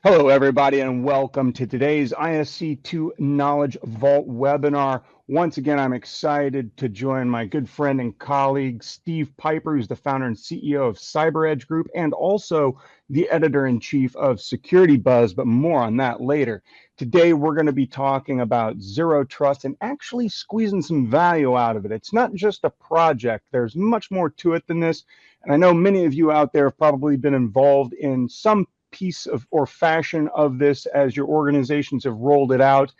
Hello, everybody, and welcome to today's ISC2 Knowledge Vault webinar. Once again, I'm excited to join my good friend and colleague, Steve Piper, who's the founder and CEO of CyberEdge Group, and also the editor-in-chief of Security Buzz, but more on that later. Today, we're going to be talking about zero trust and actually squeezing some value out of it. It's not just a project. There's much more to it than this. And I know many of you out there have probably been involved in some piece of or fashion of this as your organizations have rolled it out.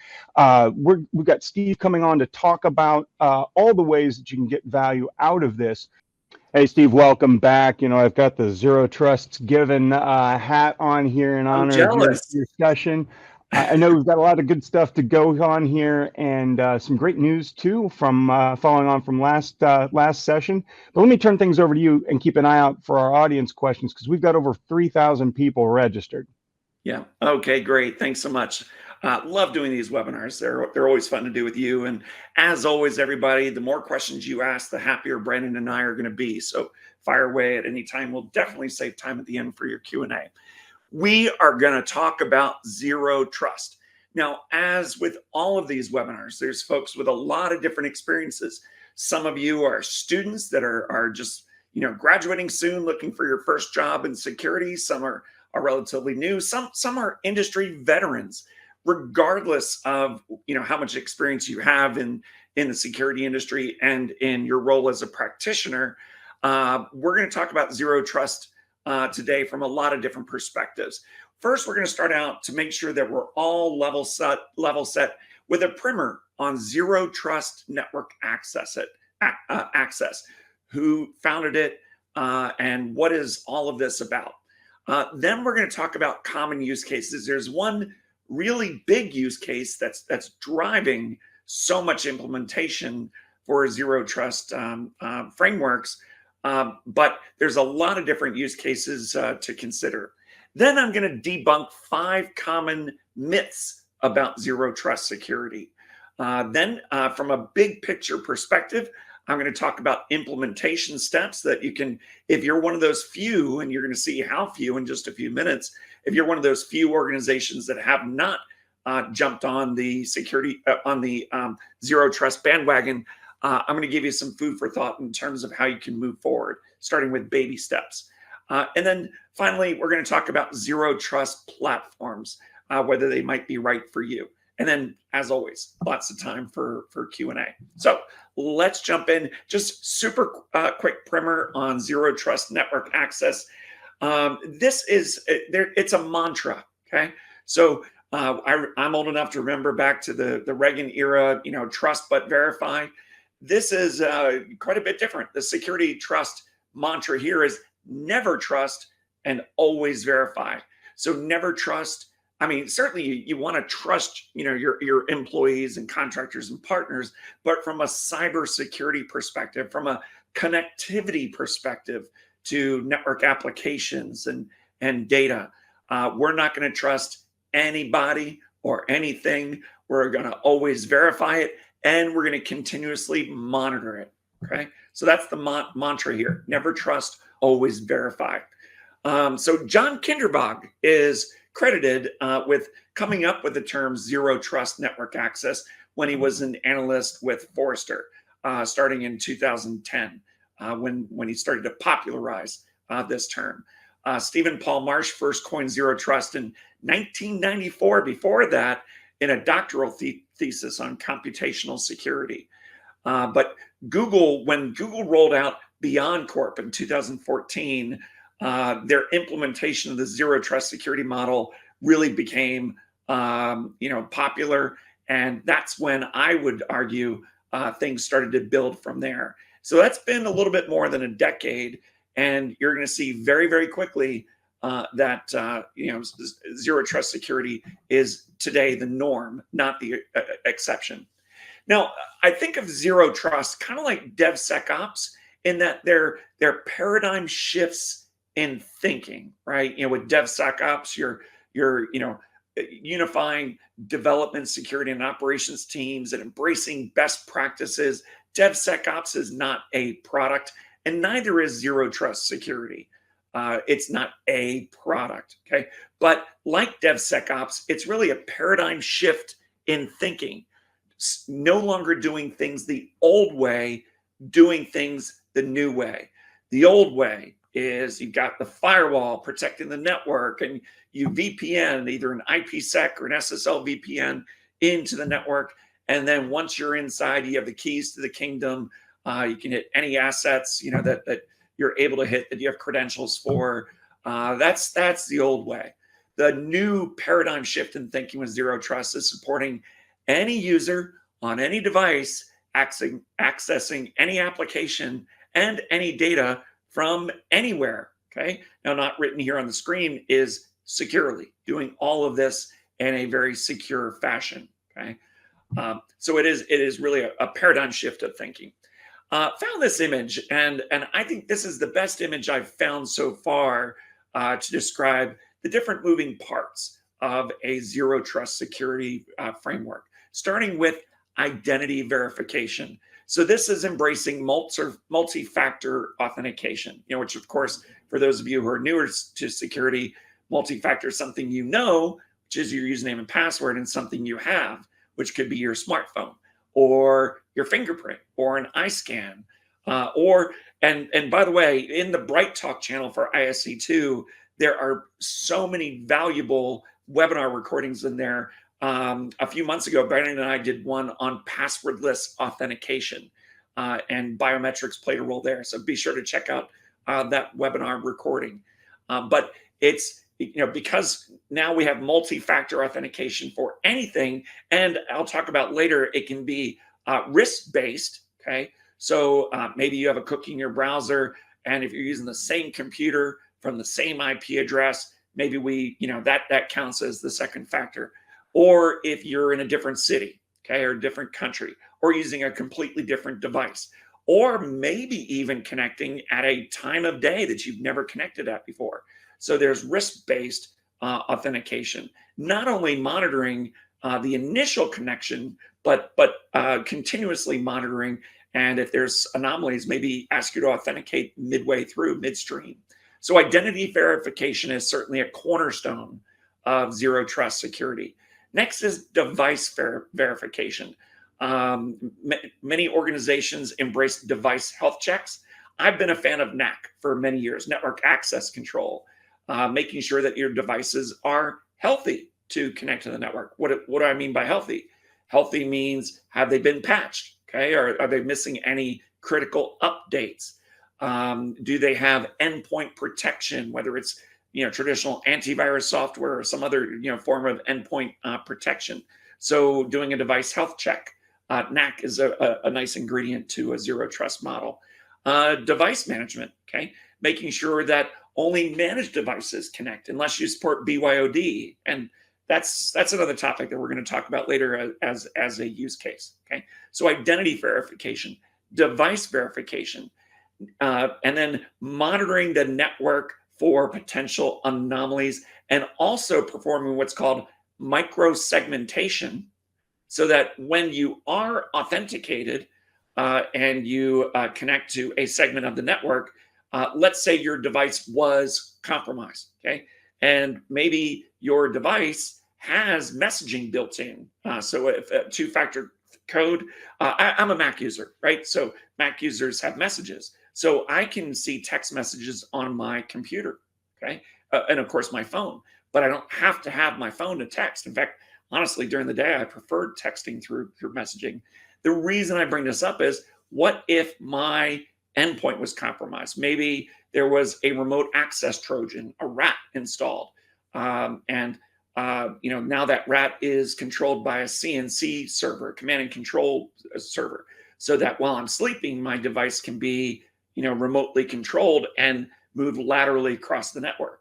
We've got Steve coming on to talk about all the ways that you can get value out of this. Hey, Steve, welcome back. You know, I've got the Zero Trust's Given hat on here in I'm honor of jealous. your session. I know we've got a lot of good stuff to go on here, and some great news too from following on from last session. But let me turn things over to you and keep an eye out for our audience questions because we've got over 3,000 people registered. Yeah. Okay, great. Thanks so much. Love doing these webinars. They're always fun to do with you. And as always, everybody, the more questions you ask, the happier Brandon and I are going to be. So fire away at any time. We'll definitely save time at the end for your Q&A. We are going to talk about zero trust. Now, as with all of these webinars, there's folks with a lot of different experiences. Some of you are students that are just graduating soon, looking for your first job in security. Some are relatively new. Some are industry veterans. Regardless of how much experience you have in the security industry and in your role as a practitioner, we're going to talk about zero trust today from a lot of different perspectives. First, we're going to start out to make sure that we're all level set with a primer on zero trust network access. Who founded it, and what is all of this about? Then we're going to talk about common use cases. There's one really big use case that's driving so much implementation for zero trust frameworks. But there's a lot of different use cases to consider. Then I'm going to debunk 5 common myths about zero trust security. Then from a big picture perspective, I'm going to talk about implementation steps that you can, if you're one of those few, and you're going to see how few in just a few minutes, if you're one of those few organizations that have not jumped on the security, on the zero trust bandwagon, I'm going to give you some food for thought in terms of how you can move forward, starting with baby steps. And then finally, we're going to talk about zero trust platforms, whether they might be right for you. And then, as always, lots of time for Q&A. So let's jump in. Just super quick primer on zero trust network access. This is, it's a mantra, okay? So I'm old enough to remember back to the Reagan era, trust but verify. This is quite a bit different. The security trust mantra here is never trust and always verify. So never trust. I mean, certainly you want to trust, your employees and contractors and partners, but from a cybersecurity perspective, from a connectivity perspective to network applications and data, we're not going to trust anybody or anything. We're going to always verify it, and we're going to continuously monitor it. Okay, so that's the mantra here: never trust, always verify. So John Kinderbog is credited with coming up with the term zero trust network access when he was an analyst with Forrester, starting in 2010, when he started to popularize this term. Stephen Paul Marsh first coined zero trust in 1994. Before that, in a doctoral thesis on computational security. But when Google rolled out BeyondCorp in 2014, their implementation of the zero trust security model really became, popular, and that's when I would argue things started to build from there. So that's been a little bit more than a decade, and you're going to see very, very quickly that zero trust security is today the norm, not the exception. Now, I think of zero trust kind of like DevSecOps in that they're paradigm shifts in thinking, right? With DevSecOps, you're unifying development, security, and operations teams and embracing best practices. DevSecOps is not a product, and neither is zero trust security. It's not a product, okay? But like DevSecOps, it's really a paradigm shift in thinking. No longer doing things the old way, doing things the new way. The old way is you've got the firewall protecting the network, and you VPN, either an IPsec or an SSL VPN into the network. And then once you're inside, you have the keys to the kingdom. You can hit any assets, that you're able to hit, that you have credentials for. That's the old way. The new paradigm shift in thinking with Zero Trust is supporting any user on any device accessing any application and any data from anywhere. Okay. Now, not written here on the screen is securely, doing all of this in a very secure fashion. Okay. So it is really a paradigm shift of thinking. Found this image, and I think this is the best image I've found so far to describe the different moving parts of a zero trust security framework, starting with identity verification. So this is embracing multi-factor authentication, which of course, for those of you who are newer to security, multi-factor is something which is your username and password, and something you have, which could be your smartphone or your fingerprint or an eye scan, and by the way, in the Bright Talk channel for ISC2, there are so many valuable webinar recordings in there. A few months ago, Brandon and I did one on passwordless authentication, and biometrics played a role there. So be sure to check out that webinar recording. But it's, because now we have multi-factor authentication for anything, and I'll talk about later, it can be risk-based, okay? So maybe you have a cookie in your browser, and if you're using the same computer from the same IP address, maybe that counts as the second factor. Or if you're in a different city, okay, or a different country, or using a completely different device, or maybe even connecting at a time of day that you've never connected at before. So there's risk-based authentication, not only monitoring the initial connection, but continuously monitoring. And if there's anomalies, maybe ask you to authenticate midway through, midstream. So identity verification is certainly a cornerstone of zero trust security. Next is device verification. Many organizations embrace device health checks. I've been a fan of NAC for many years, network access control, making sure that your devices are healthy to connect to the network. What do I mean by healthy? Healthy means, have they been patched? Okay, or are they missing any critical updates? Do they have endpoint protection, whether it's traditional antivirus software or some other form of endpoint protection? So doing a device health check, NAC is a nice ingredient to a zero trust model. Device management, okay, making sure that only managed devices connect unless you support BYOD, and that's another topic that we're going to talk about later as a use case. Okay, so identity verification, device verification, and then monitoring the network for potential anomalies, and also performing what's called micro-segmentation, so that when you are authenticated and you connect to a segment of the network, let's say your device was compromised, okay? And maybe your device has messaging built in. So if a two-factor code, I'm a Mac user, right? So Mac users have messages. So I can see text messages on my computer, okay? And of course my phone, but I don't have to have my phone to text. In fact, honestly, during the day, I preferred texting through messaging. The reason I bring this up is, what if my endpoint was compromised? Maybe there was a remote access Trojan, a rat installed. Now that rat is controlled by a CNC server, command and control server, so that while I'm sleeping, my device can be, remotely controlled and move laterally across the network.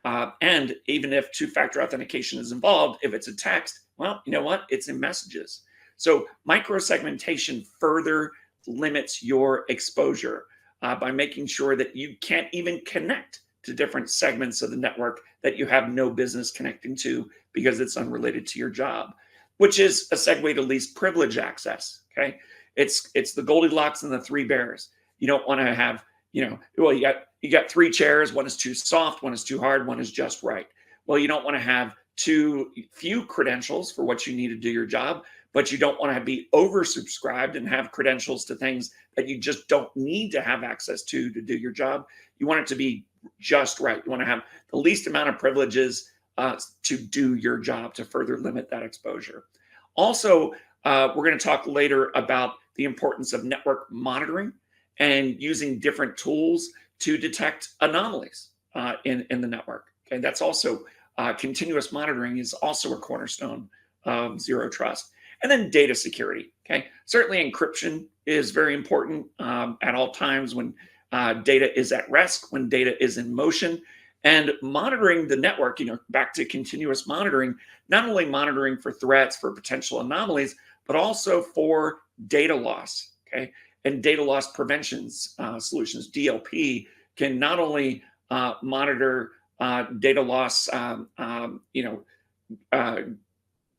And even if two-factor authentication is involved, if it's a text, well, you know what? It's in messages. So micro-segmentation further limits your exposure by making sure that you can't even connect to different segments of the network that you have no business connecting to because it's unrelated to your job, which is a segue to least privilege access, okay? It's the Goldilocks and the three bears. You don't want to have, you you got 3 chairs, one is too soft, one is too hard, one is just right. Well, you don't want to have too few credentials for what you need to do your job, but you don't want to be oversubscribed and have credentials to things that you just don't need to have access to do your job. You want it to be just right. You want to have the least amount of privileges to do your job, to further limit that exposure. Also, we're going to talk later about the importance of network monitoring and using different tools to detect anomalies in the network. Okay, that's also continuous monitoring is also a cornerstone of zero trust. And then data security. Okay, certainly encryption is very important at all times when data is at rest, when data is in motion, and monitoring the network. Back to continuous monitoring, not only monitoring for threats, for potential anomalies, but also for data loss. Okay, and data loss preventions solutions, DLP, can not only monitor data loss,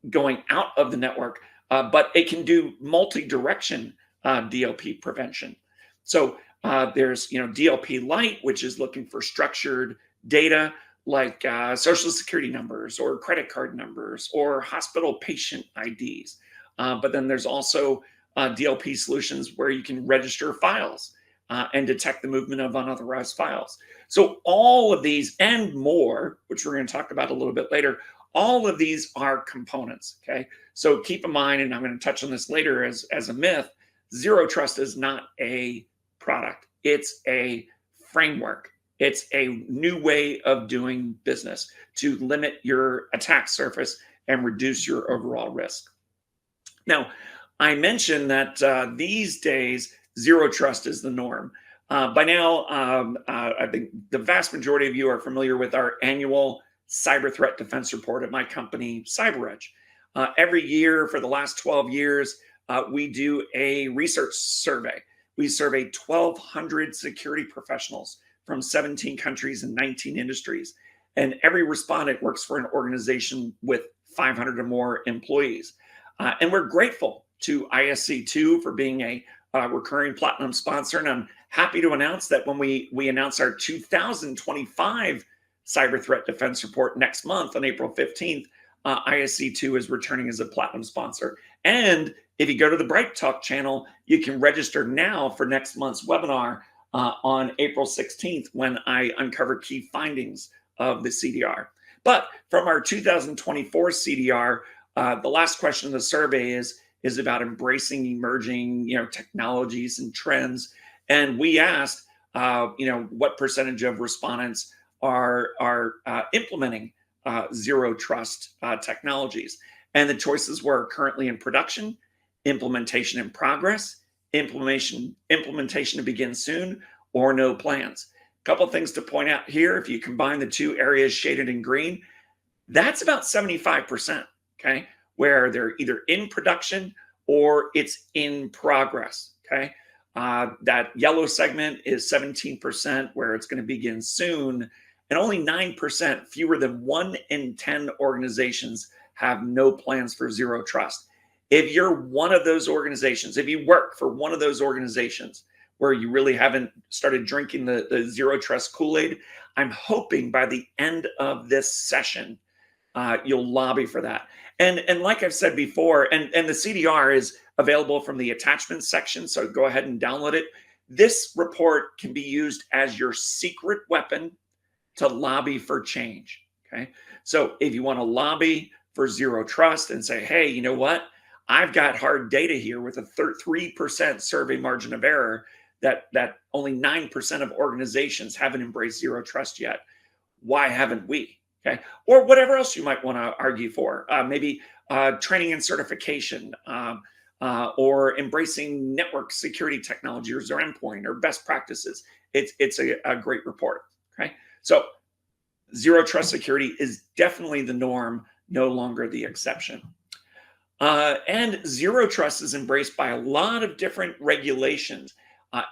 going out of the network, but it can do multi-direction DLP prevention. So there's DLP Lite, which is looking for structured data like social security numbers or credit card numbers or hospital patient IDs. But then there's also DLP solutions where you can register files and detect the movement of unauthorized files. So all of these and more, which we're going to talk about a little bit later, all of these are components. Okay, so keep in mind, and I'm going to touch on this later as a myth, zero trust is not a product. It's a framework. It's a new way of doing business to limit your attack surface and reduce your overall risk. Now, I mentioned that these days, zero trust is the norm. By now, I think the vast majority of you are familiar with our annual cyber threat defense report at my company, CyberEdge. Every year for the last 12 years, we do a research survey. We survey 1,200 security professionals from 17 countries and 19 industries. And every respondent works for an organization with 500 or more employees. And we're grateful to ISC2 for being a recurring platinum sponsor. And I'm happy to announce that when we announce our 2025 Cyber Threat Defense Report next month on April 15th, ISC2 is returning as a platinum sponsor. And if you go to the Bright Talk channel, you can register now for next month's webinar on April 16th when I uncover key findings of the CDR. But from our 2024 CDR, the last question of the survey is about embracing emerging technologies and trends. And we asked, what percentage of respondents are implementing zero trust technologies. And the choices were currently in production, implementation in progress, implementation to begin soon, or no plans. A couple of things to point out here. If you combine the two areas shaded in green, that's about 75%, okay? Where they're either in production or it's in progress, okay? That yellow segment is 17%, where it's going to begin soon, and only 9%, fewer than 1 in 10 organizations have no plans for zero trust. If you're one of those organizations, if you work for one of those organizations where you really haven't started drinking the zero trust Kool-Aid, I'm hoping by the end of this session, you'll lobby for that. And like I've said before, and the CDR is available from the attachments section, so go ahead and download it. This report can be used as your secret weapon to lobby for change, okay? So if you want to lobby for zero trust and say, hey, you know what? I've got hard data here with a 3% survey margin of error that only 9% of organizations haven't embraced zero trust yet. Why haven't we? Okay, or whatever else you might want to argue for. Maybe training and certification, or embracing network security technology or endpoint or best practices. It's a great report. Okay, so zero trust security is definitely the norm, no longer the exception. And zero trust is embraced by a lot of different regulations,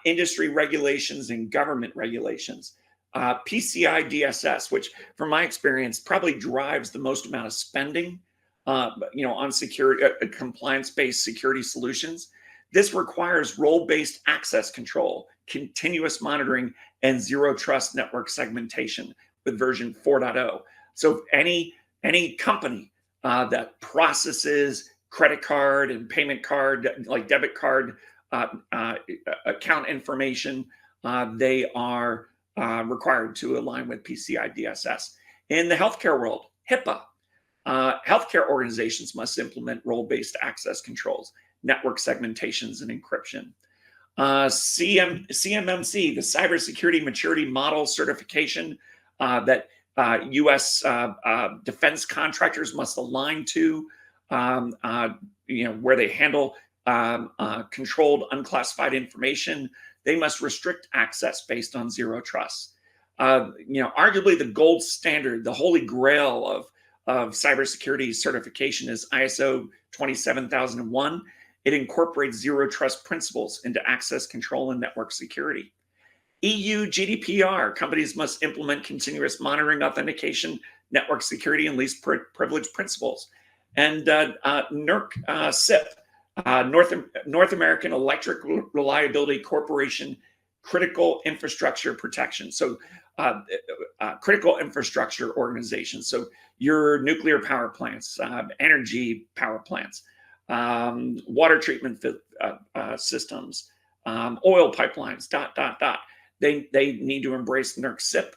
industry regulations and government regulations. PCI DSS, which from my experience probably drives the most amount of spending, on security, compliance-based security solutions. This requires role-based access control, continuous monitoring, and zero trust network segmentation with version 4.0. So any company that processes credit card and payment card, like debit card account information, they are required to align with PCI DSS. In the healthcare world, HIPAA. Healthcare organizations must implement role-based access controls, network segmentations, and encryption. CMMC, the Cybersecurity Maturity Model Certification that U.S. defense contractors must align to, where they handle controlled unclassified information. They must restrict access based on zero trust. Arguably the gold standard, the holy grail of cybersecurity certification is ISO 27001. It incorporates zero trust principles into access control and network security. EU GDPR, companies must implement continuous monitoring, authentication, network security, and least privilege principles. And NERC CISSP, North American Electric Reliability Corporation, critical infrastructure protection. So critical infrastructure organizations. So your nuclear power plants, energy power plants, water treatment systems, oil pipelines, ... They need to embrace NERC CISSP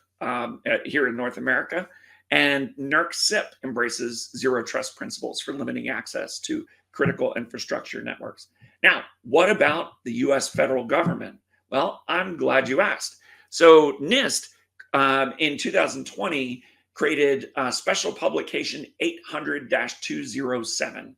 here in North America. And NERC CISSP embraces zero trust principles for limiting access to critical infrastructure networks. Now, what about the US federal government? Well, I'm glad you asked. So NIST in 2020 created special publication 800-207,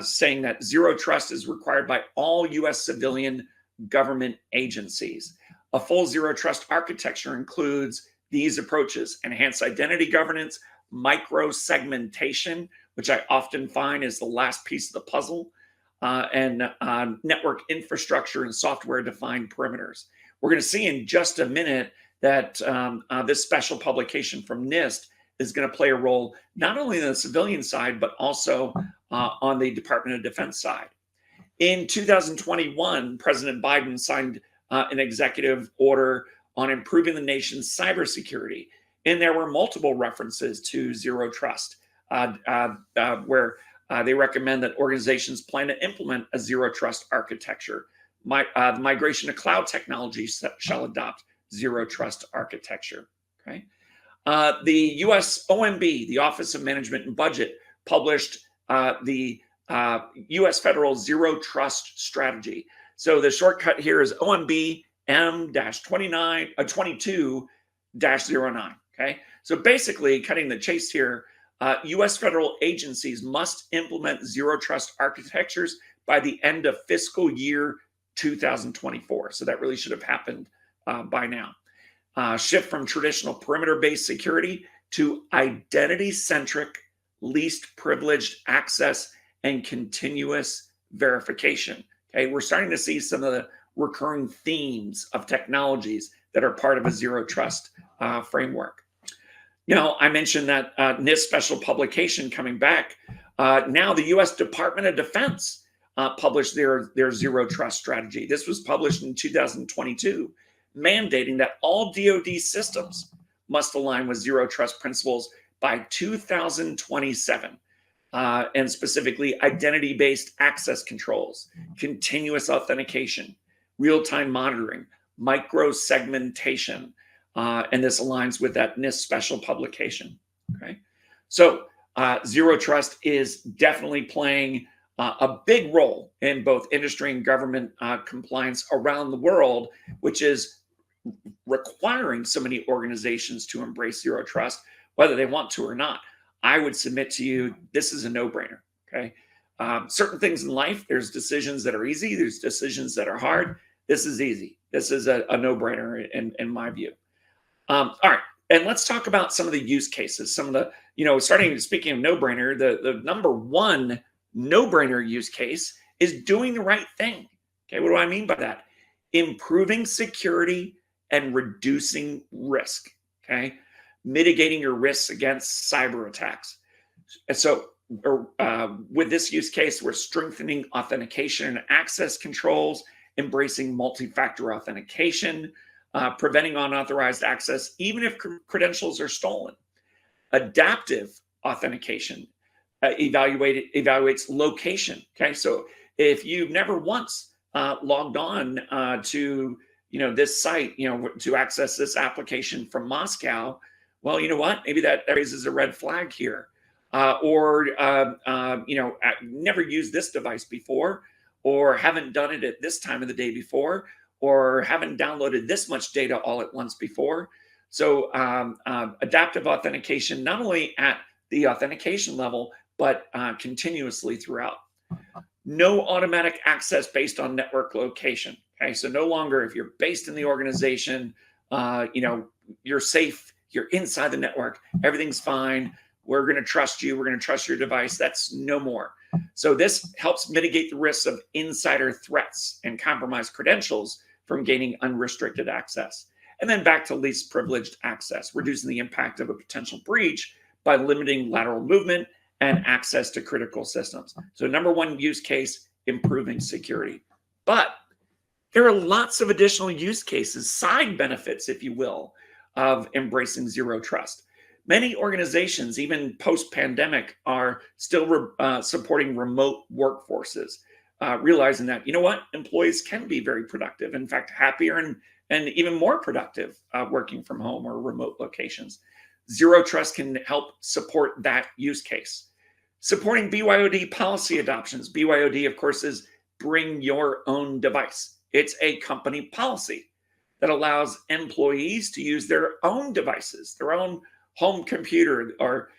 saying that zero trust is required by all US civilian government agencies. A full zero trust architecture includes these approaches: enhanced identity governance, micro-segmentation, which I often find is the last piece of the puzzle, and network infrastructure and software-defined perimeters. We're going to see in just a minute that this special publication from NIST is going to play a role not only on the civilian side, but also on the Department of Defense side. In 2021, President Biden signed an executive order on improving the nation's cybersecurity. And there were multiple references to zero trust, where they recommend that organizations plan to implement a zero trust architecture. The migration to cloud technology shall adopt zero trust architecture. Okay. The US OMB, the Office of Management and Budget, published the US Federal Zero Trust Strategy. So the shortcut here is OMB M-22-09. Okay. So basically, cutting the chase here, US federal agencies must implement zero trust architectures by the end of fiscal year 2024. So that really should have happened by now. Shift from traditional perimeter-based security to identity-centric, least privileged access and continuous verification. Okay, we're starting to see some of the recurring themes of technologies that are part of a zero trust framework. I mentioned that NIST special publication coming back. Now the US Department of Defense published their zero trust strategy. This was published in 2022, mandating that all DoD systems must align with zero trust principles by 2027. And specifically identity-based access controls, continuous authentication, real-time monitoring, micro-segmentation, and this aligns with that NIST special publication. Okay, so zero trust is definitely playing a big role in both industry and government compliance around the world, which is requiring so many organizations to embrace zero trust, whether they want to or not. I would submit to you, this is a no-brainer, okay? Certain things in life, there's decisions that are easy, there's decisions that are hard. This is easy. This is a no-brainer in my view. All right, and let's talk about some of the use cases. Some of the, speaking of no-brainer, the number one no-brainer use case is doing the right thing. Okay, what do I mean by that? Improving security and reducing risk, okay? Mitigating your risks against cyber attacks. And so with this use case, we're strengthening authentication and access controls, embracing multi-factor authentication, preventing unauthorized access, even if credentials are stolen. Adaptive authentication evaluates location. Okay, so if you've never once logged on to this site, to access this application from Moscow, well, you know what? Maybe that raises a red flag here. Or never used this device before, or haven't done it at this time of the day before, or haven't downloaded this much data all at once before. So adaptive authentication, not only at the authentication level, but continuously throughout. No automatic access based on network location. Okay, so no longer if you're based in the organization, you're safe, you're inside the network, everything's fine. We're going to trust you. We're going to trust your device. That's no more. So this helps mitigate the risks of insider threats and compromised credentials from gaining unrestricted access. And then back to least privileged access, reducing the impact of a potential breach by limiting lateral movement and access to critical systems. So number one use case, improving security. But there are lots of additional use cases, side benefits, if you will, of embracing zero trust. Many organizations, even post-pandemic, are still supporting remote workforces, realizing that, employees can be very productive, in fact, happier and even more productive working from home or remote locations. Zero trust can help support that use case. Supporting BYOD policy adoptions. BYOD, of course, is bring your own device. It's a company policy that allows employees to use their own devices, their own home computer or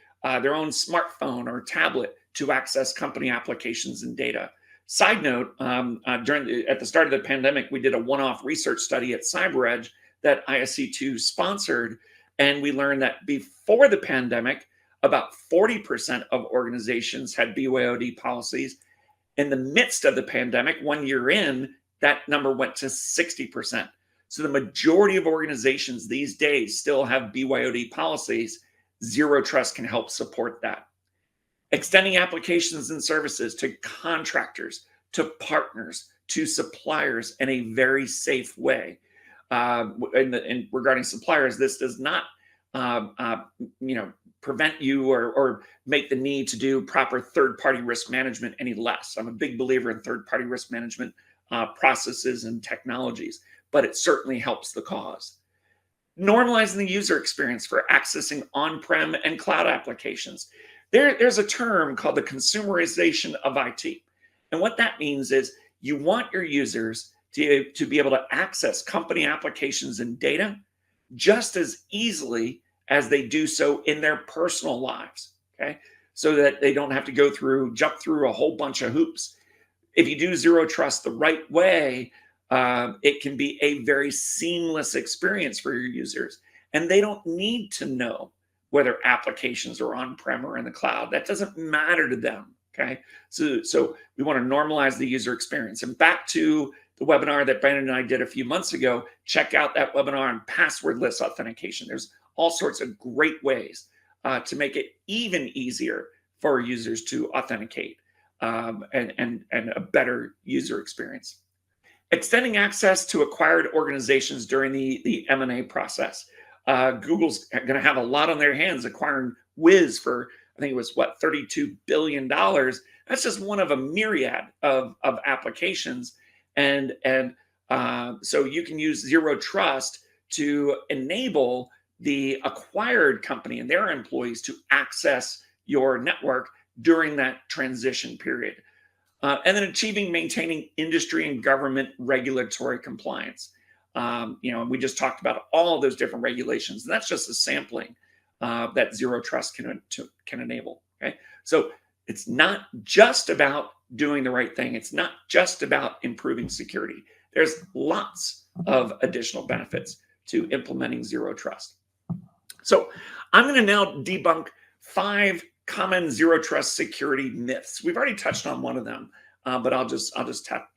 their own smartphone or tablet to access company applications and data. Side note, at the start of the pandemic, we did a one-off research study at CyberEdge that ISC2 sponsored, and we learned that before the pandemic, about 40% of organizations had BYOD policies. In the midst of the pandemic, 1 year in, that number went to 60%. So the majority of organizations these days still have BYOD policies. Zero trust can help support that. Extending applications and services to contractors, to partners, to suppliers in a very safe way. And regarding suppliers, this does not prevent you or make the need to do proper third-party risk management any less. I'm a big believer in third-party risk management processes and technologies, but it certainly helps the cause. Normalizing the user experience for accessing on-prem and cloud applications. There's a term called the consumerization of IT. And what that means is you want your users to be able to access company applications and data just as easily as they do so in their personal lives, okay? So that they don't have to jump through a whole bunch of hoops. If you do zero trust the right way, it can be a very seamless experience for your users. And they don't need to know whether applications are on-prem or in the cloud. That doesn't matter to them, okay? So we want to normalize the user experience. And back to the webinar that Brandon and I did a few months ago, check out that webinar on passwordless authentication. There's all sorts of great ways to make it even easier for users to authenticate and a better user experience. Extending access to acquired organizations during the M&A process. Google's going to have a lot on their hands acquiring Wiz for, I think it was, $32 billion. That's just one of a myriad of applications. And so you can use zero trust to enable the acquired company and their employees to access your network during that transition period. And then maintaining industry and government regulatory compliance. We just talked about all those different regulations, and that's just a sampling that zero trust can enable. Okay, so it's not just about doing the right thing. It's not just about improving security. There's lots of additional benefits to implementing zero trust. So I'm going to now debunk 5 common zero trust security myths. We've already touched on one of them, but I'll just recap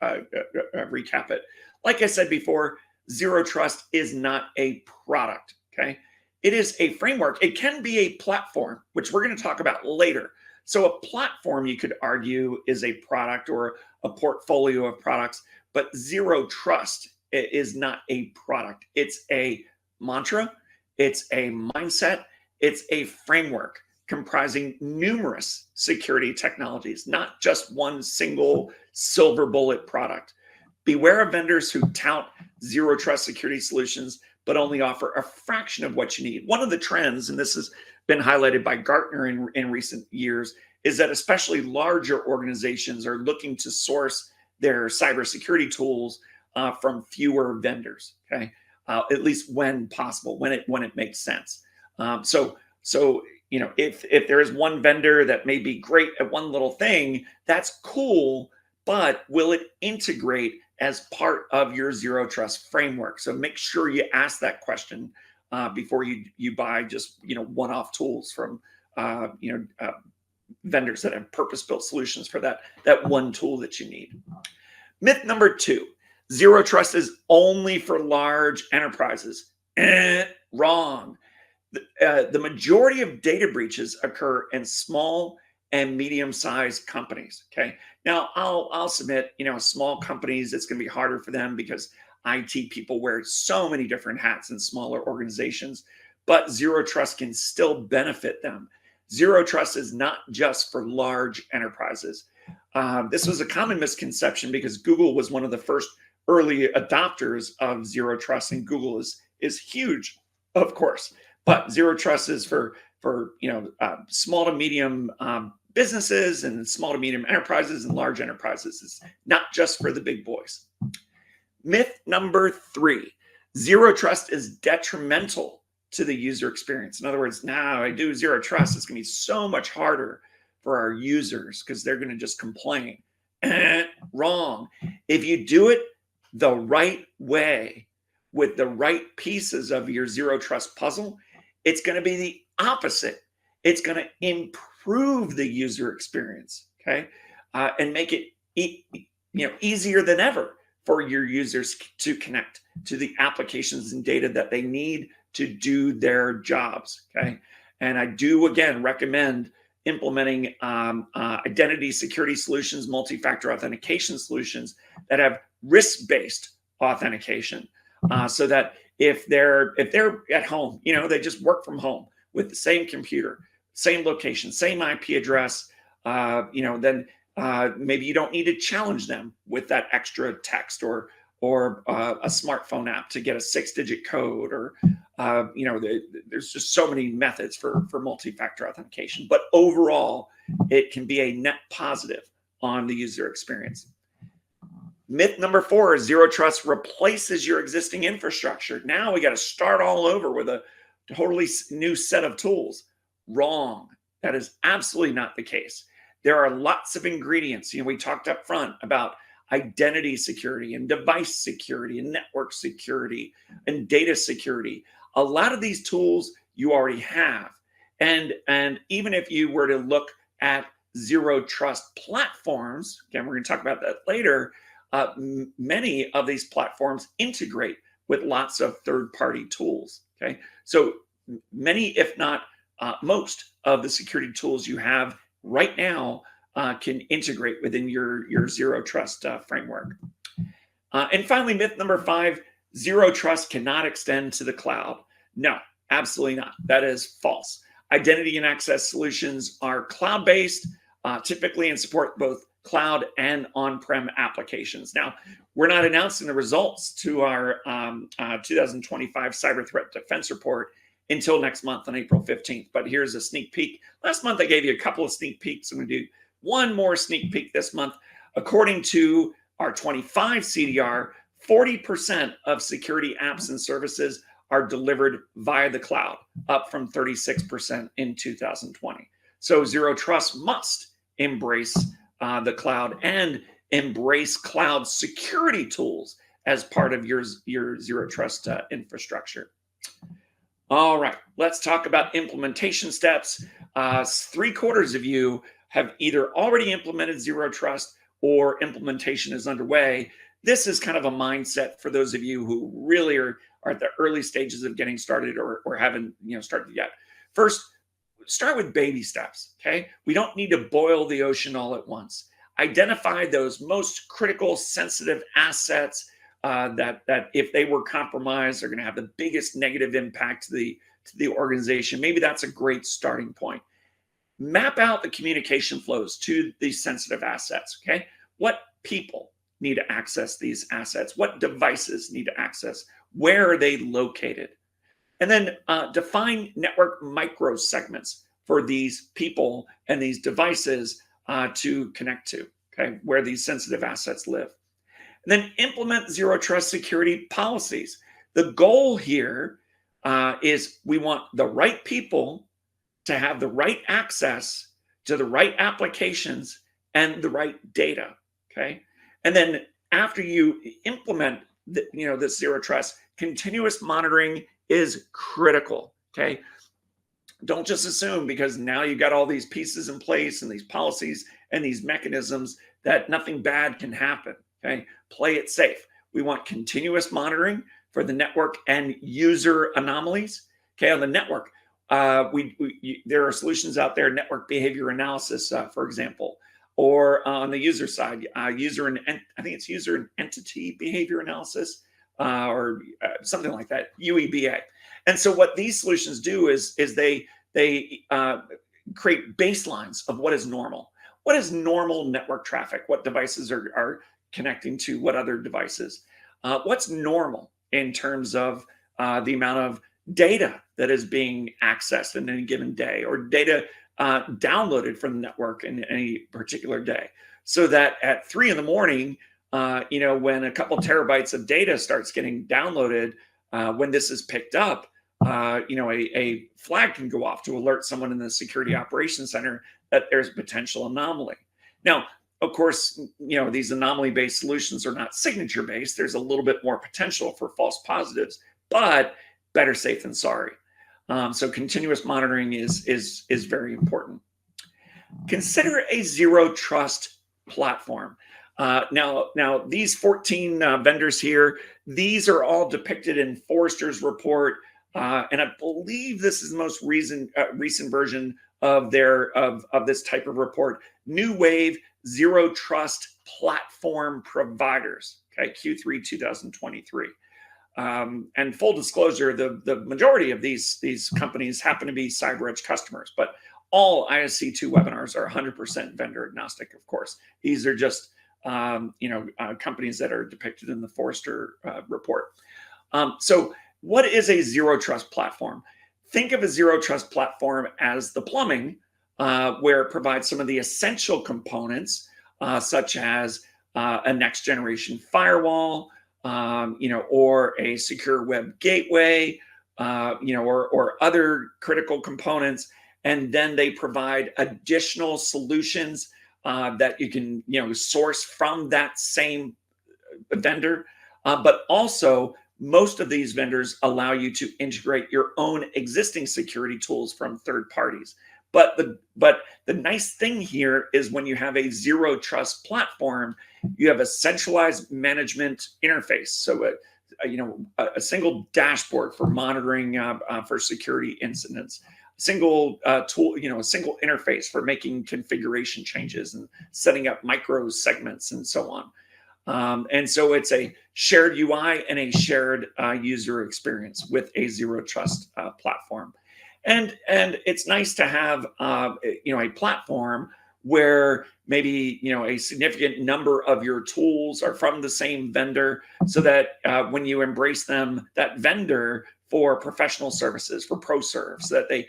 it. Like I said before, zero trust is not a product. Okay, it is a framework. It can be a platform, which we're going to talk about later. So a platform, you could argue, is a product or a portfolio of products, but zero trust is not a product. It's a mantra. It's a mindset. It's a framework comprising numerous security technologies, not just one single silver bullet product. Beware of vendors who tout zero trust security solutions, but only offer a fraction of what you need. One of the trends, and this has been highlighted by Gartner in recent years, is that especially larger organizations are looking to source their cybersecurity tools from fewer vendors. Okay, at least when possible, when it makes sense. So if there is one vendor that may be great at one little thing, that's cool, but will it integrate as part of your zero trust framework? So make sure you ask that question before you buy just one-off tools from vendors that have purpose-built solutions for that one tool that you need. Myth number 2: zero trust is only for large enterprises. Wrong. The majority of data breaches occur in small and medium-sized companies. Okay. Now I'll submit, small companies, it's going to be harder for them because IT people wear so many different hats in smaller organizations, but zero trust can still benefit them. Zero trust is not just for large enterprises. This was a common misconception because Google was one of the first early adopters of zero trust, and Google is huge, of course. But zero trust is for small to medium businesses and small to medium enterprises and large enterprises. It's not just for the big boys. Myth number 3: zero trust is detrimental to the user experience. In other words, now I do zero trust, it's going to be so much harder for our users because they're going to just complain. Wrong. If you do it the right way with the right pieces of your zero trust puzzle, it's going to be the opposite. It's going to improve the user experience, okay, and make it easier than ever for your users to connect to the applications and data that they need to do their jobs, okay? And I do, again, recommend implementing identity security solutions, multi-factor authentication solutions that have risk-based authentication, so that if they're at home, they just work from home with the same computer, same location, same IP address, then maybe you don't need to challenge them with that extra text or a smartphone app to get a 6-digit code, or there's just so many methods for multi-factor authentication. But overall, it can be a net positive on the user experience. Myth number 4 is zero trust replaces your existing infrastructure. Now we got to start all over with a totally new set of tools. Wrong. That is absolutely not the case. There are lots of ingredients. We talked up front about identity security and device security and network security and data security. A lot of these tools you already have. And even if you were to look at zero trust platforms, again, we're going to talk about that later, many of these platforms integrate with lots of third-party tools. Okay, so many, if not most, of the security tools you have right now can integrate within your zero trust framework. And finally, myth number 5: zero trust cannot extend to the cloud. No, absolutely not. That is false. Identity and access solutions are cloud-based, typically, and support both cloud and on-prem applications. Now, we're not announcing the results to our 2025 Cyber Threat Defense Report until next month on April 15th. But here's a sneak peek. Last month, I gave you a couple of sneak peeks. I'm going to do one more sneak peek this month. According to our 25 CDR, 40% of security apps and services are delivered via the cloud, up from 36% in 2020. So zero trust must embrace the cloud and embrace cloud security tools as part of your zero trust infrastructure. All right, let's talk about implementation steps. 3/4 of you have either already implemented zero trust or implementation is underway. This is kind of a mindset for those of you who really are at the early stages of getting started or haven't started yet. First, start with baby steps, okay? We don't need to boil the ocean all at once. Identify those most critical, sensitive assets that if they were compromised, they're going to have the biggest negative impact to the organization. Maybe that's a great starting point. Map out the communication flows to these sensitive assets. Okay, what people need to access these assets? What devices need to access? Where are they located? And then define network microsegments for these people and these devices to connect to, okay, where these sensitive assets live. And then implement zero trust security policies. The goal here is we want the right people to have the right access to the right applications and the right data, okay? And then after you implement this zero trust, continuous monitoring is critical, okay? Don't just assume because now you've got all these pieces in place and these policies and these mechanisms that nothing bad can happen, okay? Play it safe. We want continuous monitoring for the network and user anomalies, okay? On the network, there are solutions out there, network behavior analysis, for example, or on the user side, I think it's user and entity behavior analysis, or something like that, UEBA. And so what these solutions do is they create baselines of what is normal. What is normal network traffic? What devices are connecting to what other devices? What's normal in terms of the amount of data that is being accessed in any given day, or data downloaded from the network in any particular day, so that at 3 in the morning, when a couple terabytes of data starts getting downloaded, when this is picked up, a flag can go off to alert someone in the security operations center that there's a potential anomaly. Now, of course, these anomaly-based solutions are not signature-based. There's a little bit more potential for false positives, but better safe than sorry. So continuous monitoring is very important. Consider a zero trust platform. Now these 14 vendors here, these are all depicted in Forrester's report, and I believe this is the most recent version of this type of report. New Wave Zero Trust Platform Providers. Okay, Q3 2023. And full disclosure, the majority of these companies happen to be CyberEdge customers, but all ISC2 webinars are 100% vendor agnostic, of course. These are just companies that are depicted in the Forrester report. So what is a zero trust platform? Think of a zero trust platform as the plumbing, where it provides some of the essential components, such as a next generation firewall, or a secure web gateway, or other critical components. And then they provide additional solutions that you can, source from that same vendor. But also, most of these vendors allow you to integrate your own existing security tools from third parties. But the nice thing here is when you have a zero trust platform, you have a centralized management interface. So a single dashboard for monitoring for security incidents, a single tool, a single interface for making configuration changes and setting up micro segments and so on. And so it's a shared UI and a shared user experience with a zero trust platform. And it's nice to have a platform where maybe a significant number of your tools are from the same vendor, so that when you embrace them, that vendor for professional services, for pro serve, so that they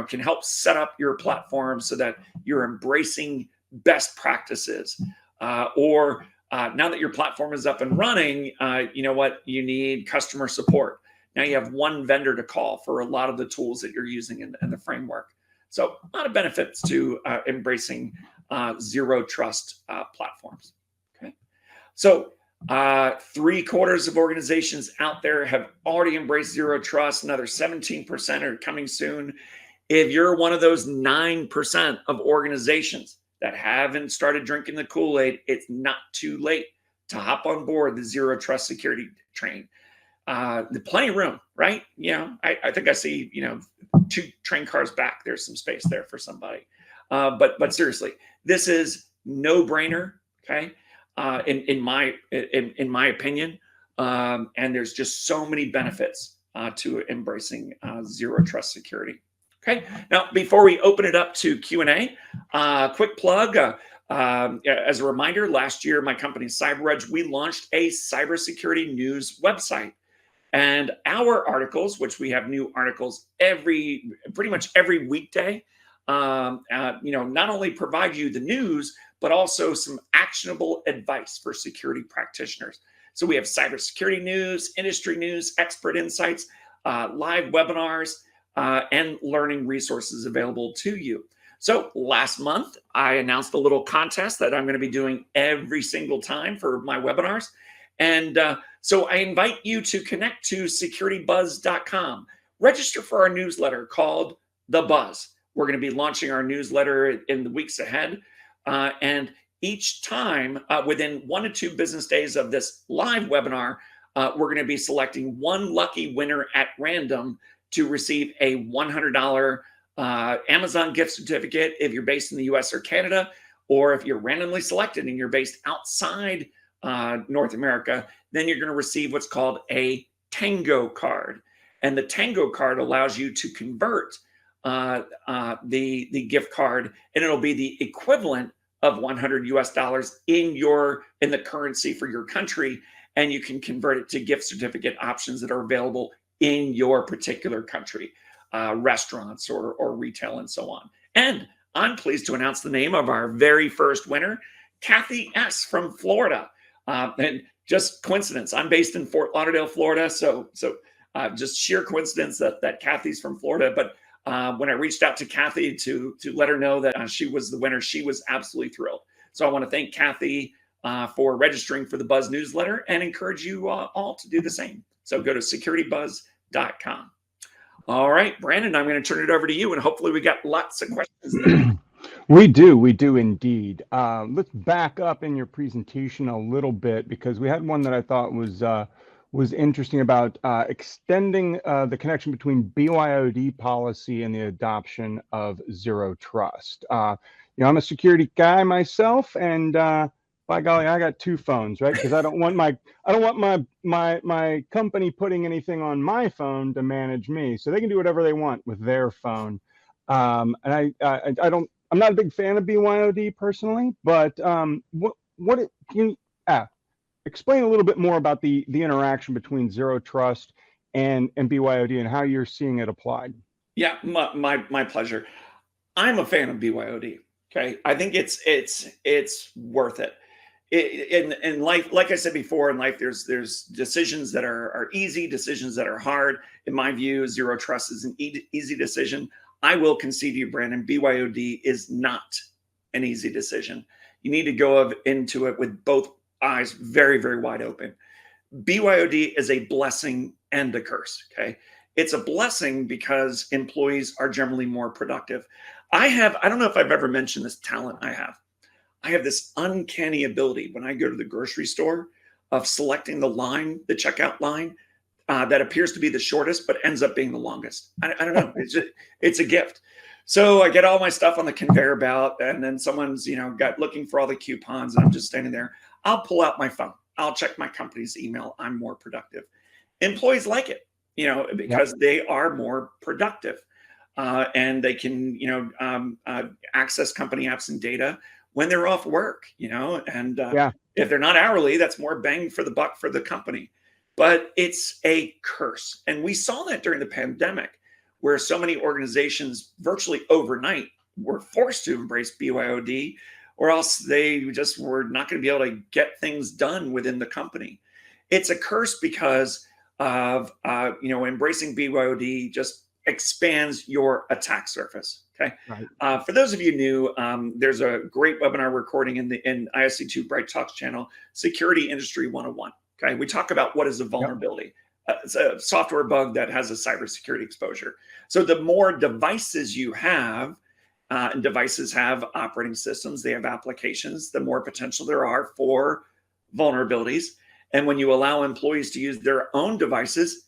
can help set up your platform so that you're embracing best practices. Or now that your platform is up and running, you need customer support. Now you have one vendor to call for a lot of the tools that you're using in the framework. So a lot of benefits to embracing zero trust platforms. Okay, so 3/4 of organizations out there have already embraced zero trust. Another 17% are coming soon. If you're one of those 9% of organizations that haven't started drinking the Kool-Aid, it's not too late to hop on board the zero trust security train. There's plenty of room, right? I think I see, 2 train cars back. There's some space there for somebody. But seriously, this is no brainer. Okay. In my opinion, And there's just so many benefits to embracing zero trust security. Okay, now before we open it up to Q&A, quick plug. As a reminder, last year, my company CyberEdge, we launched a cybersecurity news website. And our articles, which we have new articles pretty much every weekday, not only provide you the news, but also some actionable advice for security practitioners. So we have cybersecurity news, industry news, expert insights, live webinars, and learning resources available to you. So last month, I announced a little contest that I'm going to be doing every single time for my webinars. And so I invite you to connect to securitybuzz.com. Register for our newsletter called The Buzz. We're going to be launching our newsletter in the weeks ahead. And each time, within 1 to 2 business days of this live webinar, we're going to be selecting one lucky winner at random to receive a $100 Amazon gift certificate if you're based in the US or Canada, or if you're randomly selected and you're based outside North America, then you're going to receive what's called a Tango card. And the Tango card allows you to convert the gift card, and it'll be the equivalent of $100 in the currency for your country, and you can convert it to gift certificate options that are available in your particular country, restaurants or retail and so on. And I'm pleased to announce the name of our very first winner, Kathy S. from Florida. And just coincidence, I'm based in Fort Lauderdale, Florida, so just sheer coincidence that Kathy's from Florida. But when I reached out to Kathy to let her know that she was the winner, she was absolutely thrilled. So I want to thank Kathy for registering for the Buzz newsletter and encourage you all to do the same. So go to securitybuzz.com. All right, Brandon, I'm going to turn it over to you, and hopefully we got lots of questions there. We do indeed. Let's back up in your presentation a little bit, because we had one that I thought was interesting about extending the connection between BYOD policy and the adoption of zero trust. I'm a security guy myself, and by golly, I got 2 phones, right? Because I don't want my company putting anything on my phone to manage me, so they can do whatever they want with their phone. And I'm not a big fan of BYOD personally, but can you explain a little bit more about the interaction between zero trust and BYOD and how you're seeing it applied? Yeah, my pleasure. I'm a fan of BYOD. Okay, I think it's worth it. In life, like I said before, in life, there's decisions that are easy, decisions that are hard. In my view, zero trust is an easy decision. I will concede to you, Brandon, BYOD is not an easy decision. You need to go into it with both eyes very, very wide open. BYOD is a blessing and a curse, okay? It's a blessing because employees are generally more productive. I don't know if I've ever mentioned this talent I have. I have this uncanny ability when I go to the grocery store of selecting the checkout line that appears to be the shortest, but ends up being the longest. I don't know. It's a gift. So I get all my stuff on the conveyor belt, and then someone's looking for all the coupons, and I'm just standing there. I'll pull out my phone. I'll check my company's email. I'm more productive. Employees like it, because they are more productive, and they can access company apps and data when they're off work, and if they're not hourly, that's more bang for the buck for the company. But it's a curse. And we saw that during the pandemic, where so many organizations virtually overnight were forced to embrace BYOD, or else they just were not going to be able to get things done within the company. It's a curse because of embracing BYOD just expands your attack surface. Okay. Right. For those of you new, there's a great webinar recording in ISC2 Bright Talks channel, Security Industry 101. Okay. We talk about what is a vulnerability. It's a software bug that has a cybersecurity exposure. So the more devices you have, and devices have operating systems, they have applications, the more potential there are for vulnerabilities. And when you allow employees to use their own devices,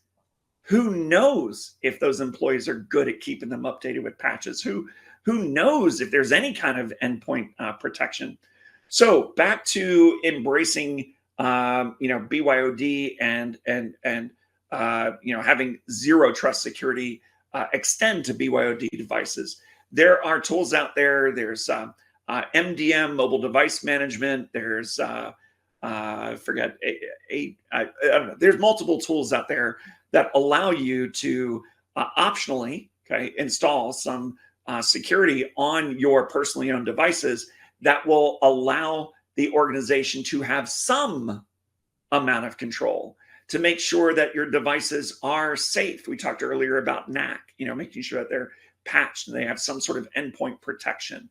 who knows if those employees are good at keeping them updated with patches? Who knows if there's any kind of endpoint protection? So back to embracing BYOD and having zero trust security extend to BYOD devices. There are tools out there. There's MDM, mobile device management. There's I forget. I don't know. There's multiple tools out there that allow you to optionally, install some security on your personally owned devices that will allow the organization to have some amount of control to make sure that your devices are safe. We talked earlier about NAC, making sure that they're patched and they have some sort of endpoint protection,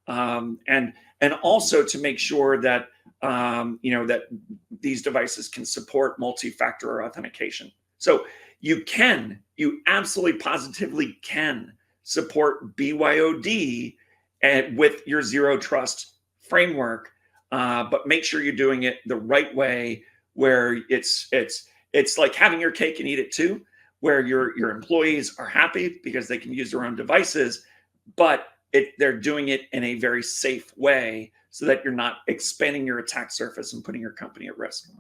and also to make sure that that these devices can support multi-factor authentication. So you absolutely positively can support BYOD and with your zero trust framework, but make sure you're doing it the right way, where it's like having your cake and eat it too, where your employees are happy because they can use their own devices, but they're doing it in a very safe way so that you're not expanding your attack surface and putting your company at risk.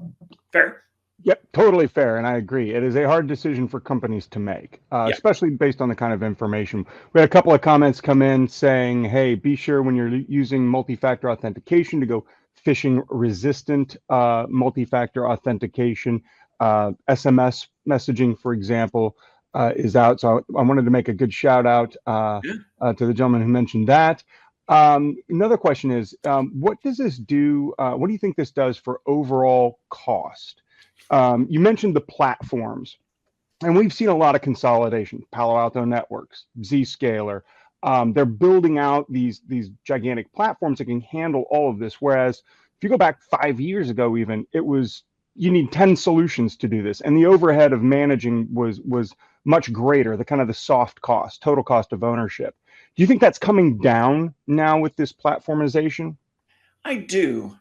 Fair? Yep, totally fair, and I agree. It is a hard decision for companies to make, especially based on the kind of information. We had a couple of comments come in saying, hey, be sure when you're using multi-factor authentication to go phishing-resistant multi-factor authentication. SMS messaging, for example, is out. So I wanted to make a good shout out to the gentleman who mentioned that. Another question is, what does this do? What do you think this does for overall cost? You mentioned the platforms, and we've seen a lot of consolidation. Palo Alto Networks, Zscaler, they're building out these gigantic platforms that can handle all of this. Whereas if you go back 5 years ago, even, it was you need 10 solutions to do this, and the overhead of managing was much greater. The kind of the soft cost, total cost of ownership. Do you think that's coming down now with this platformization? I do.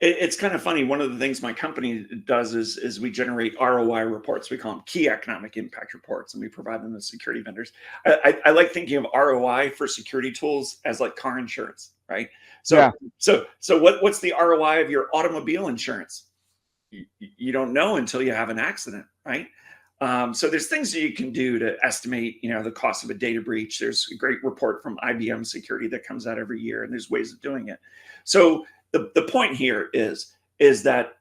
It's kind of funny. One of the things my company does is we generate ROI reports. We call them key economic impact reports, and we provide them to security vendors. I like thinking of ROI for security tools as like car insurance, right? So what's the ROI of your automobile insurance? You don't know until you have an accident, right? So there's things that you can do to estimate, the cost of a data breach. There's a great report from IBM Security that comes out every year, and there's ways of doing it. So the point here is that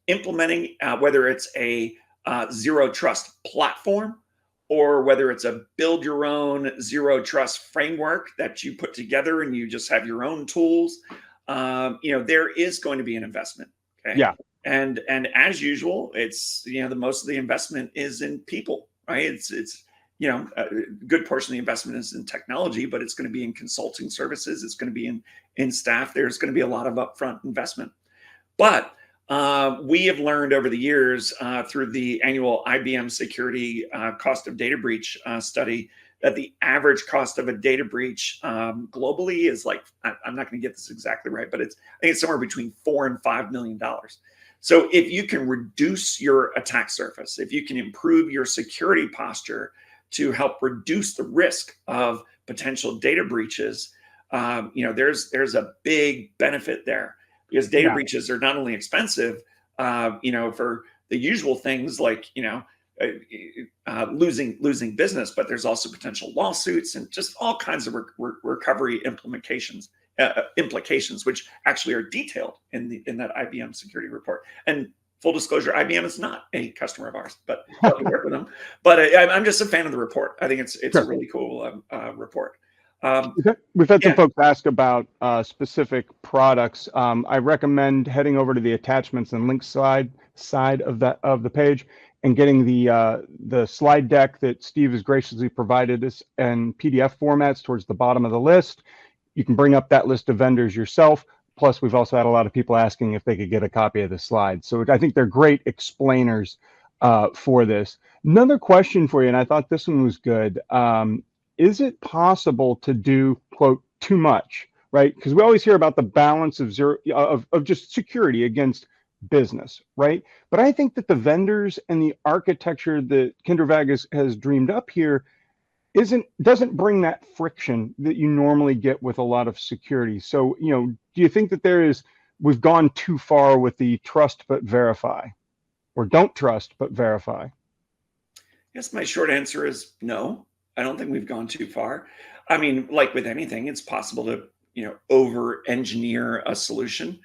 implementing, whether it's a zero trust platform or whether it's a build your own zero trust framework that you put together and you just have your own tools, there is going to be an investment. Okay. Yeah. And as usual, it's, the most of the investment is in people, right? It's a good portion of the investment is in technology, but it's going to be in consulting services. It's going to be in staff. There's going to be a lot of upfront investment. But we have learned over the years through the annual IBM Security cost of data breach study that the average cost of a data breach globally is like, I'm not going to get this exactly right, but I think it's somewhere between $4 and $5 million. So if you can reduce your attack surface, if you can improve your security posture to help reduce the risk of potential data breaches, there's a big benefit there, because data breaches are not only expensive, for the usual things like, losing business, but there's also potential lawsuits and just all kinds of recovery implications, which actually are detailed in that IBM security report. And full disclosure, IBM is not a customer of ours, but we work with them. But I'm just a fan of the report. I think it's a really cool report. We've had some folks ask about specific products. I recommend heading over to the attachments and links side of the page and getting the slide deck that Steve has graciously provided us in PDF formats towards the bottom of the list. You can bring up that list of vendors yourself. Plus, we've also had a lot of people asking if they could get a copy of the slides. So I think they're great explainers for this. Another question for you, and I thought this one was good. Is it possible to do, quote, too much, right? Because we always hear about the balance of just security against business, right? But I think that the vendors and the architecture that Kindervag has dreamed up here doesn't bring that friction that you normally get with a lot of security. So, do you think that there is we've gone too far with the trust but verify, or don't trust but verify? Yes, my short answer is no. I don't think we've gone too far. I mean, like with anything, it's possible to, over engineer a solution.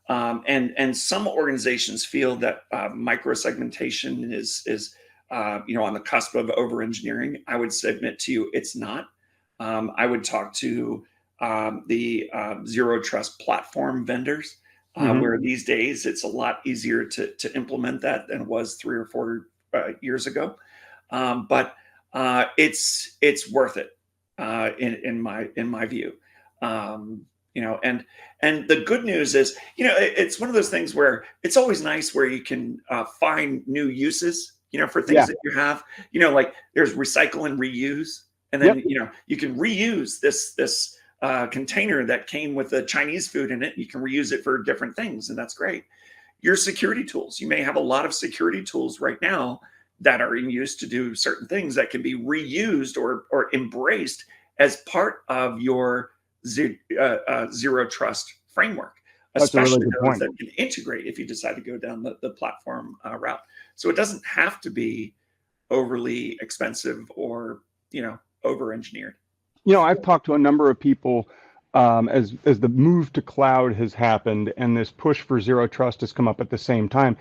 And some organizations feel that microsegmentation is on the cusp of over engineering. I would submit to you it's not. I would talk to the zero trust platform vendors, where these days it's a lot easier to implement that than it was 3 or 4 years ago. But it's worth it in my view. And the good news is, it's one of those things where it's always nice where you can find new uses, for things that you have, like there's recycle and reuse. And then, you can reuse this container that came with the Chinese food in it. You can reuse it for different things, and that's great. Your security tools, you may have a lot of security tools right now that are in use to do certain things that can be reused or embraced as part of your zero trust framework, especially those that can integrate if you decide to go down the platform route. So it doesn't have to be overly expensive or, over engineered. I've talked to a number of people as the move to cloud has happened and this push for zero trust has come up at the same time.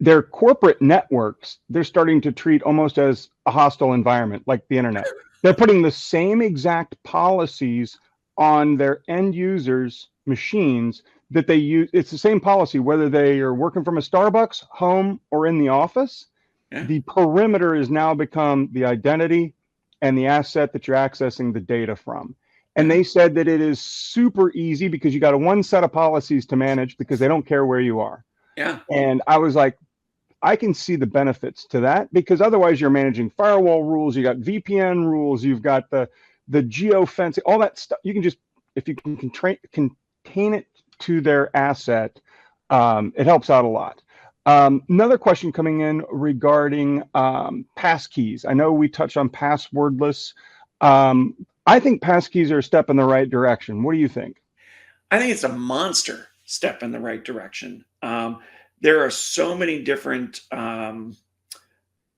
Their corporate networks, they're starting to treat almost as a hostile environment, like the internet. They're putting the same exact policies on their end users' machines that they use. It's the same policy, whether they are working from a Starbucks, home, or in the office. Yeah. The perimeter has now become the identity and the asset that you're accessing the data from. And they said that it is super easy because you got one set of policies to manage because they don't care where you are. Yeah. And I was like, I can see the benefits to that, because otherwise you're managing firewall rules, you got VPN rules, you've got the geofencing, all that stuff. You can just, if you can contain it to their asset, it helps out a lot. Another question coming in regarding passkeys. I know we touched on passwordless. I think passkeys are a step in the right direction. What do you think? I think it's a monster step in the right direction. There are so many different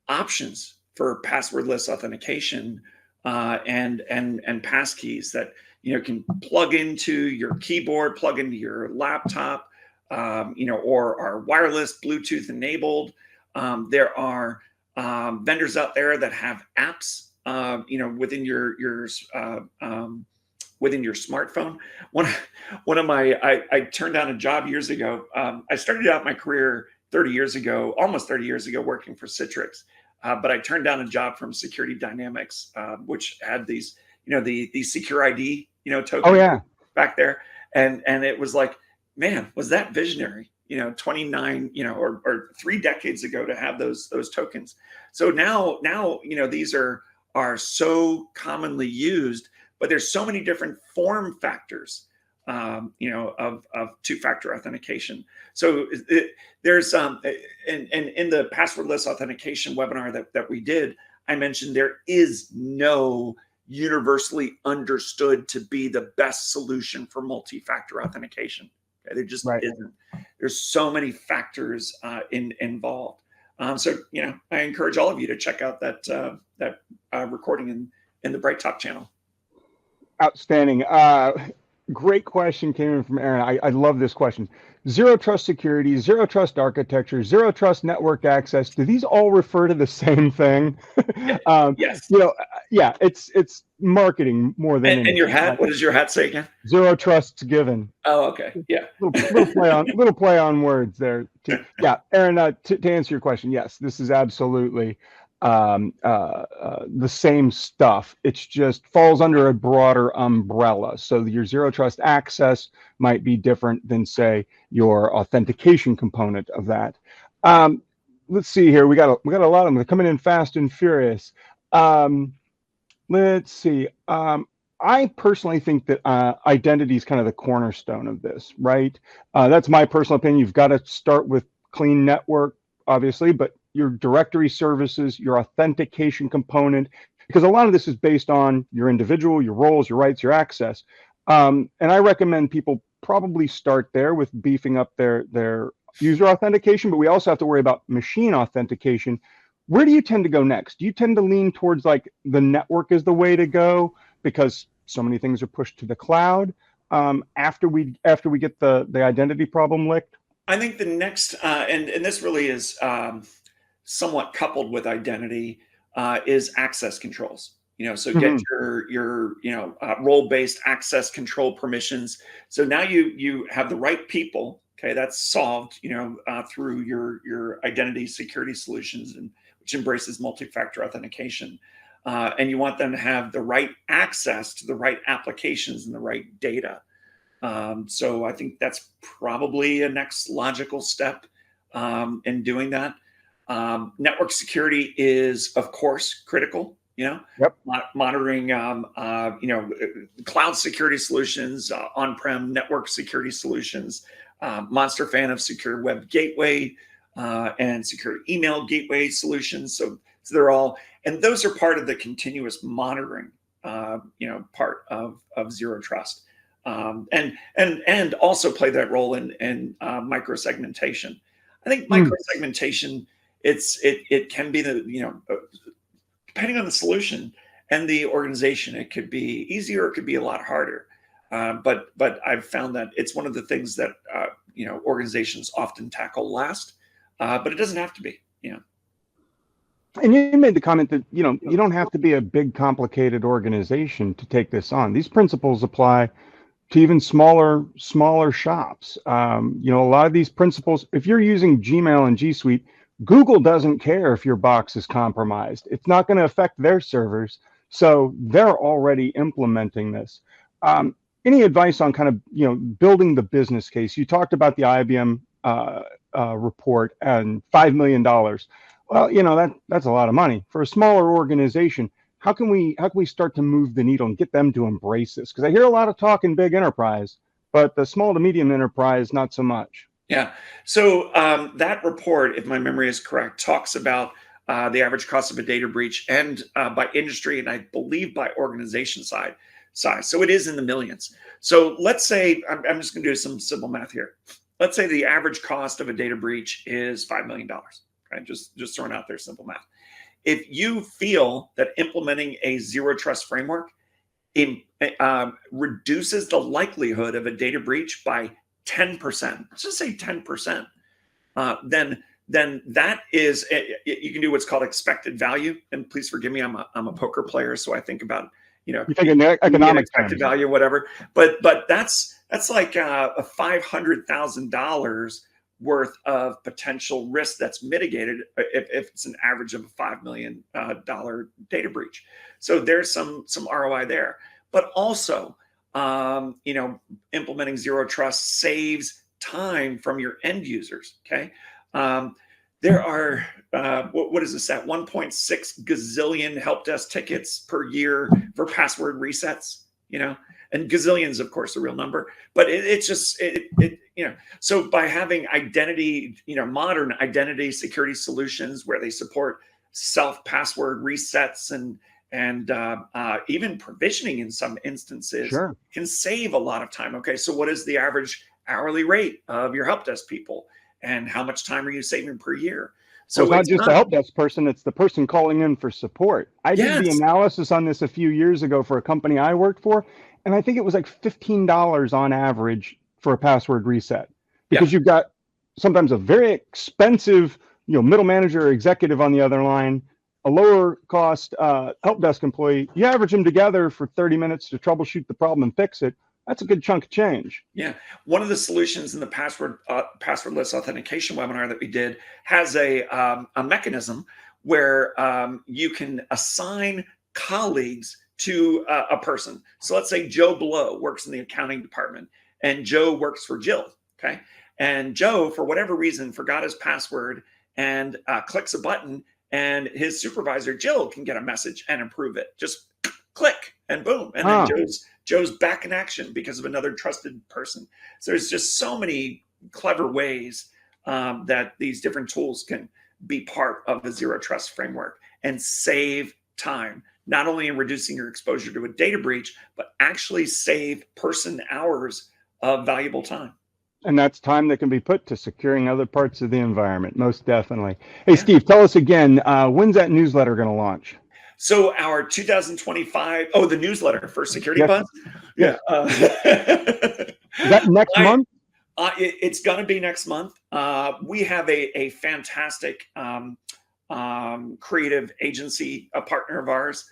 options for passwordless authentication and passkeys that can plug into your keyboard, plug into your laptop, or are wireless, Bluetooth enabled. There are vendors out there that have apps, within within your smartphone. One of my, I turned down a job years ago. I started out my career 30 years ago, almost 30 years ago, working for Citrix. But I turned down a job from Security Dynamics, which had these, the secure ID, token back there. And it was like, man, was that visionary, 29, or 3 decades ago to have those tokens. So now, these are so commonly used, but there's so many different form factors, of two-factor authentication. So there's and in the passwordless authentication webinar that we did, I mentioned there is no universally understood to be the best solution for multi-factor authentication. Okay? There just isn't. There's so many factors involved. So I encourage all of you to check out that recording in the Bright Talk channel. Outstanding. Great question came in from Aaron. I love this question. Zero trust security, zero trust architecture, zero trust network access. Do these all refer to the same thing? Yes. It's marketing more than anything. And your hat, what does your hat say again? Zero trust's given. Oh, okay. Yeah. Little play on words there. Yeah, Aaron, to answer your question, yes, this is absolutely the same stuff. It's just falls under a broader umbrella. So your zero trust access might be different than, say, your authentication component of that. Let's see here. We got a lot of them coming in fast and furious. Let's see. I personally think that identity is kind of the cornerstone of this, right? That's my personal opinion. You've got to start with clean network, obviously, but your directory services, your authentication component, because a lot of this is based on your individual, your roles, your rights, your access. And I recommend people probably start there with beefing up their user authentication, but we also have to worry about machine authentication. Where do you tend to go next? Do you tend to lean towards like the network is the way to go because so many things are pushed to the cloud after we get the identity problem licked? I think the next, and this really is somewhat coupled with identity, is access controls. So get Mhm. your role-based access control permissions. So now you have the right people. Okay, that's solved. Through your identity security solutions, and which embraces multi-factor authentication. And you want them to have the right access to the right applications and the right data. So I think that's probably a next logical step in doing that. Network security is, of course, critical. Yep. Monitoring, cloud security solutions, on-prem network security solutions. Monster fan of secure web gateway and secure email gateway solutions. So they're all, and those are part of the continuous monitoring, part of zero trust. And also play that role in microsegmentation. I think Mm. microsegmentation, it can be depending on the solution and the organization, it could be easier, it could be a lot harder. But I've found that it's one of the things that organizations often tackle last, but it doesn't have to be. And you made the comment that you don't have to be a big, complicated organization to take this on. These principles apply to even smaller shops. A lot of these principles, if you're using Gmail and G Suite, Google doesn't care if your box is compromised. It's not going to affect their servers. So they're already implementing this. Any advice on kind of, building the business case? You talked about the IBM report and $5 million. Well, that's a lot of money for a smaller organization. How can we start to move the needle and get them to embrace this? Because I hear a lot of talk in big enterprise, but the small to medium enterprise, not so much. Yeah. So that report, if my memory is correct, talks about the average cost of a data breach, and by industry, and I believe by organization size. So it is in the millions. So let's say I'm just going to do some simple math here. Let's say the average cost of a data breach is $5 million. Right? Just throwing out there simple math. If you feel that implementing a zero trust framework reduces the likelihood of a data breach by 10%, let's just say 10%, then that is, you can do what's called expected value. And please forgive me, I'm a poker player, so I think about You think in economic expected terms. value, whatever. But that's like a $500,000 worth of potential risk that's mitigated if it's an average of a $5 million data breach. So there's some ROI there. But also, implementing zero trust saves time from your end users. Okay. There are, what is this at? 1.6 gazillion help desk tickets per year for password resets, and gazillions, of course, a real number, but it's just, so by having identity, modern identity security solutions where they support self password resets and even provisioning in some instances, Sure. can save a lot of time. Okay, so what is the average hourly rate of your help desk people, and how much time are you saving per year? Well, it's So not it's just the not, help desk person, it's the person calling in for support. I did the yes, analysis on this a few years ago for a company I worked for, and I think it was like $15 on average for a password reset yeah, because you've got sometimes a very expensive, middle manager or executive on the other line, a lower cost help desk employee. You average them together for 30 minutes to troubleshoot the problem and fix it. That's a good chunk of change. yeah. One of the solutions in the passwordless authentication webinar that we did has a mechanism where you can assign colleagues to a person. So let's say Joe Blow works in the accounting department, and Joe works for Jill. Okay, and Joe, for whatever reason, forgot his password and clicks a button, and his supervisor Jill can get a message and approve it. Just click and boom, and then Huh. Joe's back in action because of another trusted person. So there's just so many clever ways that these different tools can be part of the zero trust framework and save time, not only in reducing your exposure to a data breach, but actually save person hours of valuable time. And that's time that can be put to securing other parts of the environment, most definitely. Hey, Yeah. Steve, tell us again, when's that newsletter going to launch? So our 2025, the newsletter for Security Yes. Buzz. Yes. Yeah. Is that next month? It's going to be next month. We have a fantastic creative agency, a partner of ours.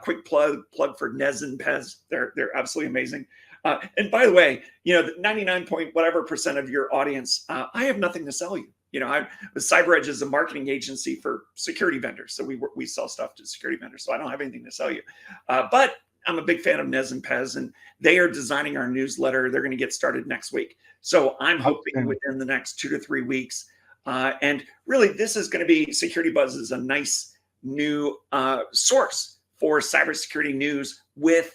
Quick plug for Nez and Pez. They're absolutely amazing. And by the way, 99 point whatever % of your audience, I have nothing to sell you. CyberEdge is a marketing agency for security vendors, so we sell stuff to security vendors. So I don't have anything to sell you, but I'm a big fan of Nez and Pez, and they are designing our newsletter. They're going to get started next week. So I'm hoping within the next 2 to 3 weeks. And really, this is going to be Security Buzz is a nice new source for cybersecurity news with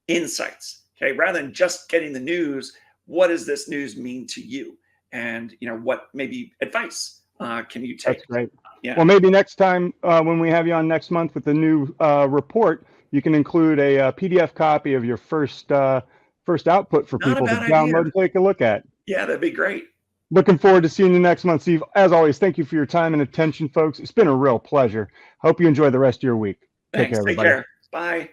insights. Okay, rather than just getting the news, what does this news mean to you? And what maybe advice can you take? That's great. Yeah. Well, maybe next time when we have you on next month with the new report, you can include a PDF copy of your first output for people to download and take a look at. Yeah, that'd be great. Looking forward to seeing you next month, Steve. As always, thank you for your time and attention, folks. It's been a real pleasure. Hope you enjoy the rest of your week. Thanks. Take care. Bye.